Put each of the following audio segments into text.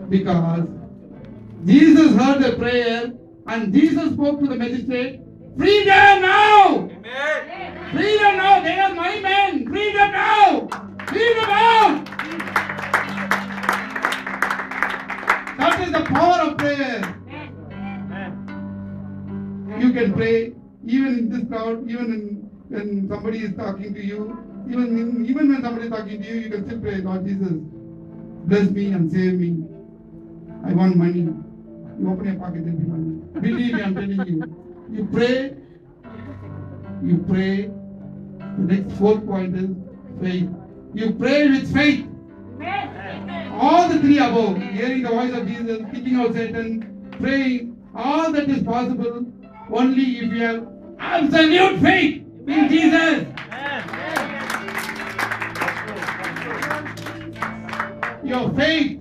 Because Jesus heard the prayer and Jesus spoke to the magistrate, free them now! Amen. Free them now! They are my men! Free them now! Free them out! That is the power of prayer. You can pray even in this crowd, even when somebody is talking to you, even when somebody is talking to you, you can still pray, Lord Jesus, bless me and save me. I want money. You open your pocket, there'll be money. Believe me, I'm telling you. You pray. The next fourth point is faith. You pray with faith. All the three above, hearing the voice of Jesus, kicking out Satan, praying, all that is possible only if you have absolute faith in Jesus. Your faith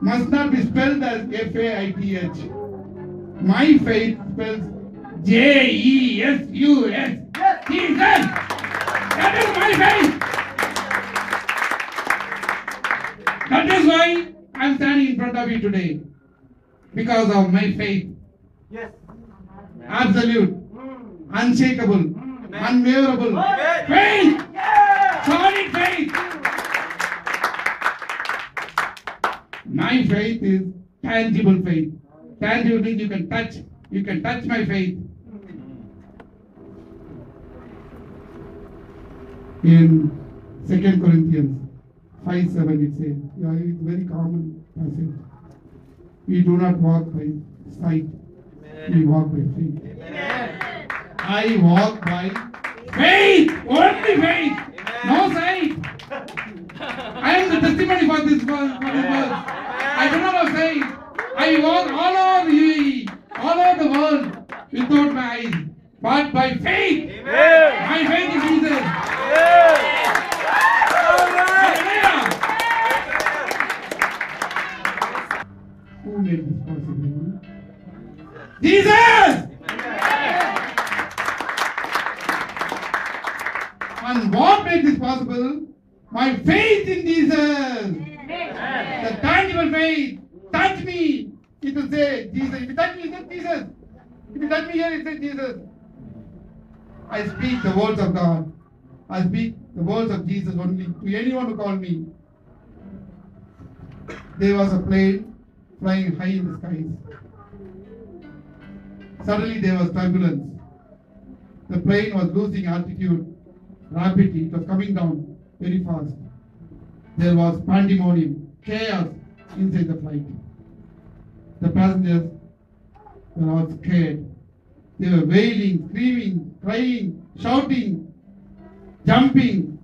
must not be spelled as F-A-I-T-H. My faith spells J-E-S-U-S. Jesus! That is my faith! That is why I am standing in front of you today. Because of my faith. Yes. Absolute, unshakable, unwaverable faith! Solid faith! My faith is tangible faith. Tangible means you can touch. You can touch my faith. In 2 Corinthians 5:7 it says, it's a very common passage. We do not walk by sight, we walk by faith. Amen. I walk by faith, only faith, no sight. I am the testimony for this verse. I do not have faith. I walk all over the UAE, all over the world without my eyes, but by faith. Amen. My faith in Jesus. Who made this possible? Jesus! And what made this possible? My faith in Jesus. The tangible faith. Touch me. It will say Jesus. If you touch me, it says Jesus. If you touch me here, it says Jesus. I speak the words of God. I speak the words of Jesus only to anyone who call me. There was a plane flying high in the skies. Suddenly there was turbulence. The plane was losing altitude rapidly. It was coming down very fast. There was pandemonium, chaos inside the flight. The passengers were all scared. They were wailing, screaming, crying, shouting, jumping.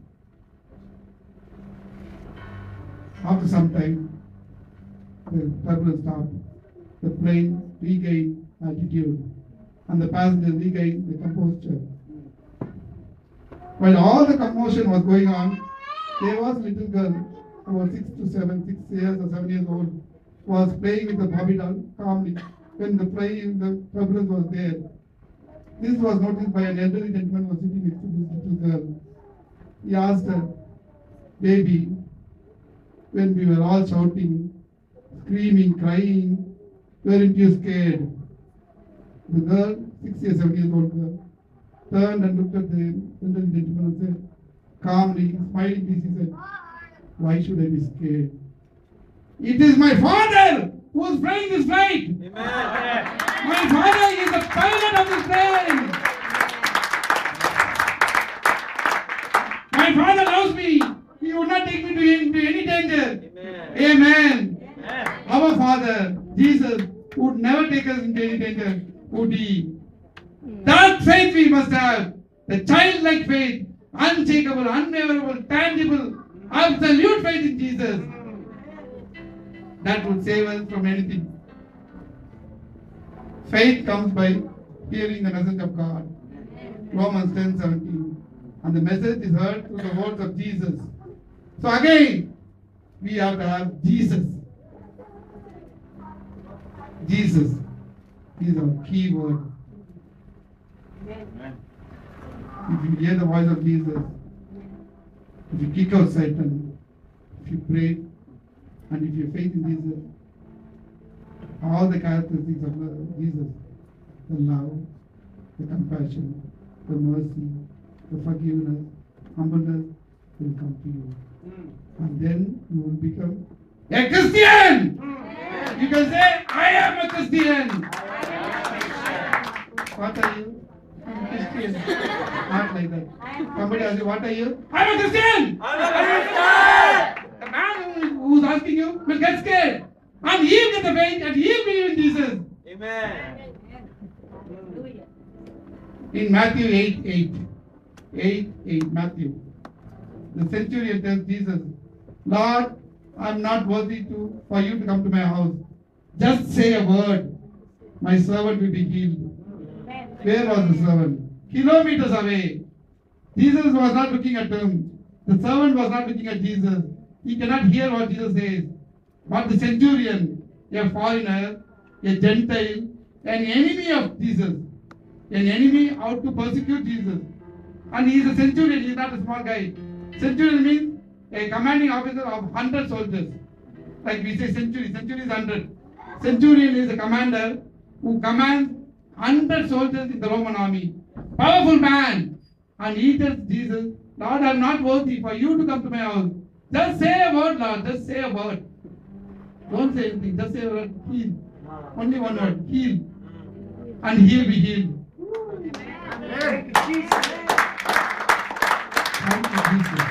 After some time, the turbulence stopped. The plane regained altitude and the passengers regained the composure. While all the commotion was going on, there was a little girl, about 6 years or 7 years old, was playing with the Barbie doll calmly when the turbulence was there. This was noticed by an elderly gentleman who was sitting next to this little girl. He asked her, "Baby, when we were all shouting, screaming, crying, weren't you scared?" The girl, 6 years, 7 years old girl, turned and looked at the elderly gentleman and said, calmly, smilingly, she said, "Why should I be scared? It is my father who is flying this flight. Amen. My father is the pilot of this plane. My father loves me. He would not take me to any danger." Amen. Our Father, Jesus, would never take us into any danger, would He? That faith we must have. The childlike faith, unshakable, unwaverable, tangible, absolute faith in Jesus. That would save us from anything. Faith comes by hearing the message of God. Romans 10:17. And the message is heard through the words of Jesus. So again, we have to have Jesus. Jesus is our key word. If you hear the voice of Jesus, if you kick out Satan, if you pray, and if you have faith in Jesus, all the characteristics of Jesus: the love, the compassion, the mercy, the forgiveness, humbleness will come to you. And then you will become a Christian. You can say, I am a Christian. What are you? I'm a Christian. Not like that. Somebody asks you, what are you? I'm a Christian. The man who's asking you will get scared. And he'll get the faith and he'll believe in Jesus. Amen. In Matthew 8:8, Matthew, the centurion tells Jesus, Lord, I'm not worthy for you to come to my house. Just say a word. My servant will be healed. Where was the servant? Kilometers away. Jesus was not looking at him. The servant was not looking at Jesus. He cannot hear what Jesus says. But the centurion, a foreigner, a Gentile, an enemy of Jesus, an enemy out to persecute Jesus. And he is a centurion, he is not a small guy. Centurion means a commanding officer of 100 soldiers. Like we say century is 100. Centurion is a commander who commands 100 soldiers in the Roman army. Powerful man. And he tells Jesus, Lord, I am not worthy for you to come to my house. Just say a word, Lord, just say a word. Don't say anything, just say a word, heal. Only one word, heal. And he will be healed. Thank you, Jesus. Thank you, Jesus.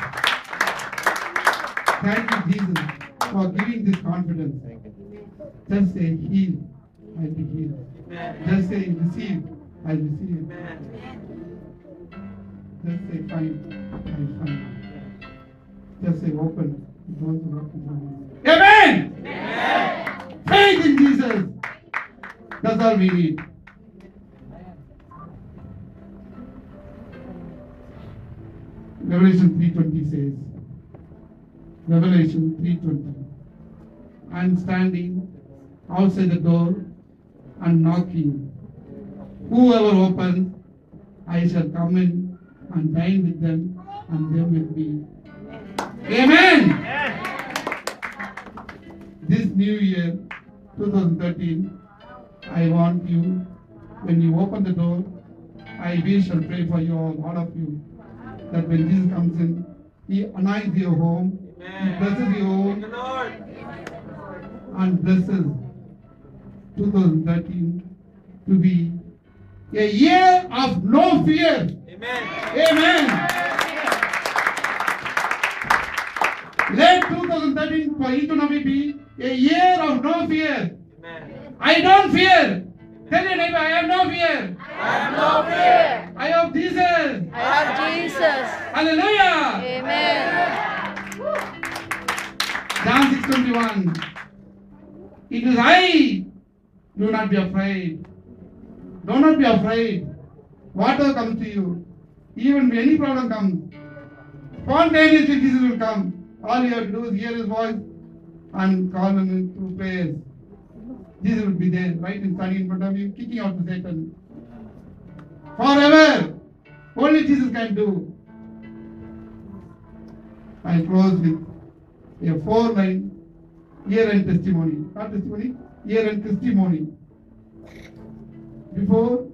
Thank you, Jesus, for giving this confidence. Just say, heal, I will be healed. Just say, receive, I will receive. Just say, find, I will find. Just say, open, the doors will open for me. Amen! Amen! Faith in Jesus. That's all we need. Revelation 3:20 says, Revelation 3:20, I'm standing outside the door and knocking. Whoever opens, I shall come in and dine with them and they with me. Amen! This new year, 2013, I want you, when you open the door, I wish and pray for you all of you, that when Jesus comes in, He anoints your home, He blesses your home, and blesses 2013 to be a year of no fear. Amen. Amen. Let 2013 for each one of you be a year of no fear. Amen. I don't fear. Tell your neighbor, I have no fear. I have no fear. I have Jesus. I have Jesus. Hallelujah. Amen. John 6:21. It is I. Do not be afraid. Do not be afraid. Whatever comes to you, even when any problem comes, spontaneously Jesus will come. All you have to do is hear His voice and call Him through prayers. Jesus will be there, right in standing in front of you, kicking out the Satan. Forever. Only Jesus can do. I close with a 4-line year-end testimony. Not testimony, year-end testimony. Before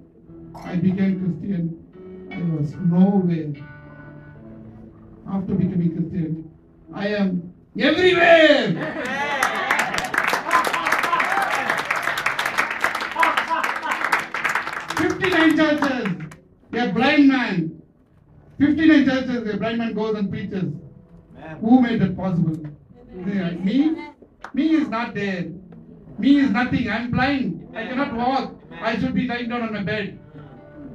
I became Christian, I was nowhere. After becoming Christian, I am everywhere. 59 churches, a blind man. 59 churches, a blind man goes and preaches. Who made that possible? Me is not there. Me is nothing. I am blind. I cannot walk. I should be lying down on my bed.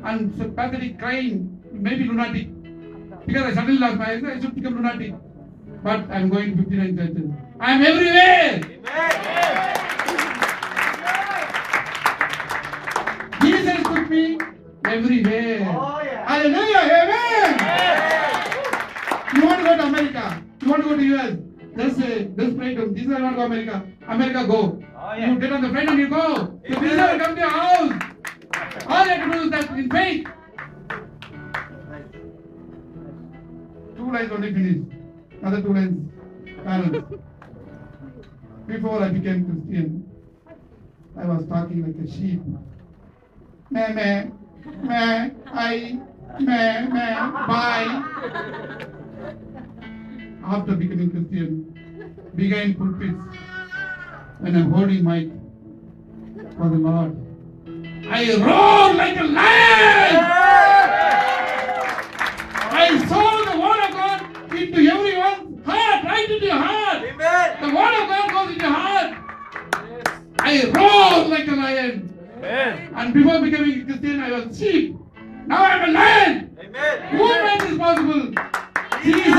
And so pathetic, crying, maybe lunatic. Because I suddenly lost my eyes, I should become lunatic. But I am going to 59 churches. I am everywhere. Jesus took me everywhere. Oh, yeah. Hallelujah. Amen. You want to go to America? You want to go to US? Just say, just pray to him. Jesus, I want to go to America. America, go. Oh, yeah. You get on the plane and you go. The visa will come to your house. All you have to do is that in faith. 2 lines only finished. Another 2 lines. Parents. Before I became Christian, I was talking like a sheep. Meh, meh, meh, meh, bye. After becoming Christian, behind pulpits, when I'm holding mic for the Lord, I roar like a lion. I saw the word of God into everyone's heart, right into your heart. Amen. The word of God goes into your heart. I roar like a lion. Amen. And before becoming a Christian, I was sheep. Now I'm a lion. Amen. Who made this possible? Jesus.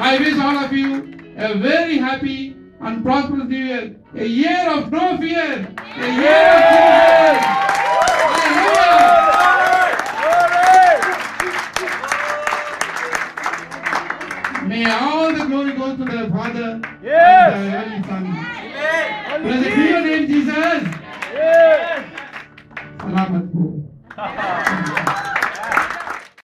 I wish all of you a very happy and prosperous new year. A year of no fear. A year of Jesus. Hallelujah. May all the glory go to the Father Yes. and the Holy Son. Amen. Blessed be your name, Jesus. Yes. Salamat po.